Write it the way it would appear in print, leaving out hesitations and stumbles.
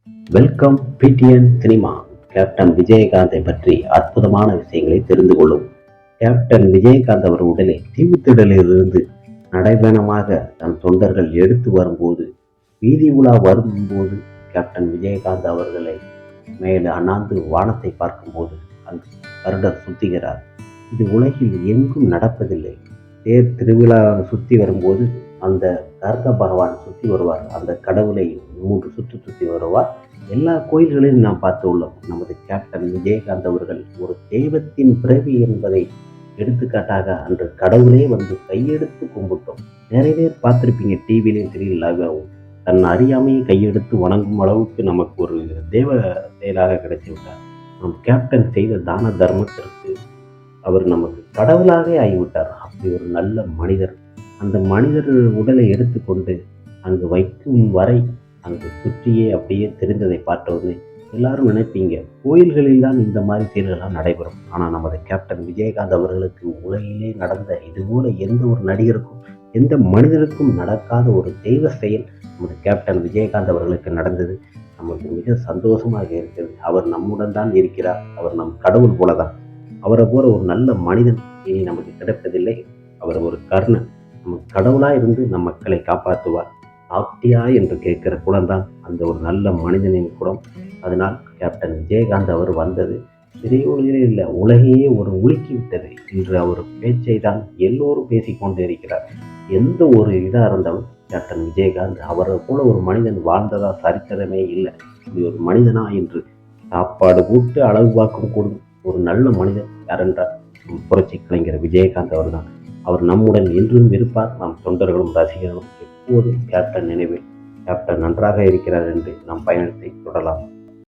Welcome PTN cinema. Captain விஜயகாந்தை பற்றி அற்புதமான விஷயங்களை தெரிந்து கொள்ளும். கேப்டன் விஜயகாந்த் அவர் உடலை தீவுத்திடலிலிருந்து நடைபயணமாக தன் தொண்டர்கள் எடுத்து வரும்போது, வீதி உலா வரும்போது கேப்டன் விஜயகாந்த் அவர்களை மேலே அண்ணாந்து வானத்தை பார்க்கும்போது அந்த கருடர் சுத்துகிறார். இது உலகில் எங்கும் நடப்பதில்லை. தேர் திருவிழா சுற்றி வரும்போது அந்த கர்க பகவான் சுற்றி வருவார். அந்த கடவுளை 3 சுற்று சுற்றி வருவார். எல்லா கோயில்களையும் நாம் பார்த்து உள்ளோம். நமது கேப்டன் விஜயகாந்த் அவர்கள் ஒரு தெய்வத்தின் பிறவி என்பதை எடுத்துக்காட்டாக அன்று கடவுளே வந்து கையெடுத்து கும்பிட்டோம். நிறைய பேர் பார்த்துருப்பீங்க, டிவிலையும் சரி லைவாகவும். தன் அறியாமையை கையெடுத்து வணங்கும் அளவுக்கு நமக்கு ஒரு தெய்வ செயலாக கிடைச்சி விட்டார். நம் கேப்டன் செய்த தான தர்மத்திற்கு அவர் நமக்கு கடவுளாகவே ஆகிவிட்டார். அப்படி ஒரு நல்ல மனிதர். அந்த மனிதர் உடலை எடுத்துக்கொண்டு அங்கு வைக்கும் வரை அங்கு சுற்றியே அப்படியே தெரிந்ததை பார்த்தவுடனே எல்லாரும் நினைப்பீங்க, கோயில்களில் தான் இந்த மாதிரி செயல்கள்லாம் நடைபெறும். ஆனால் நமது கேப்டன் விஜயகாந்த் அவர்களுக்கு உலகிலே நடந்த இதுபோல எந்த ஒரு நடிகருக்கும் எந்த மனிதருக்கும் நடக்காத ஒரு தெய்வ செயல் நமது கேப்டன் விஜயகாந்த் அவர்களுக்கு நடந்தது. நமக்கு மிக சந்தோஷமாக இருக்கிறது. அவர் நம்முடன் தான் இருக்கிறார். அவர் நம் கடவுள் போலதான். அவரை போல ஒரு நல்ல மனிதன் இனி நமக்கு கிடைப்பதில்லை. அவர் ஒரு கர்ணன். நமக்கு கடவுளாக இருந்து நம் மக்களை காப்பாற்றுவார். சாப்பிட்டியா என்று கேட்கிற குணம்தான் அந்த ஒரு நல்ல மனிதனின் குணம். அதனால் கேப்டன் விஜயகாந்த் அவர் வந்தது திரையுலகிலே இல்லை, உலகையே ஒரு உலுக்கி விட்டது. இன்று அவர் பேச்சை தான் எல்லோரும் பேசிக்கொண்டு இருக்கிறார். எந்த ஒரு இதாக இருந்தாலும் கேப்டன் விஜயகாந்த் அவரை போல ஒரு மனிதன் வாழ்ந்ததா சரித்திரமே இல்லை. இப்படி ஒரு மனிதனா என்று சாப்பாடு போட்டு அளவு பார்க்கும் கூடும் ஒரு நல்ல மனிதன் யாரென்றால் புரட்சி கலைஞர் விஜயகாந்த் அவர் தான். அவர் நம்முடன் என்றும் இருப்பார். நம் தொண்டர்களும் ரசிகர்களும் எப்போதும் கேப்டன் நினைவில் கேப்டன் நன்றாக இருக்கிறார் என்று நாம் பயணத்தை தொடரலாம்.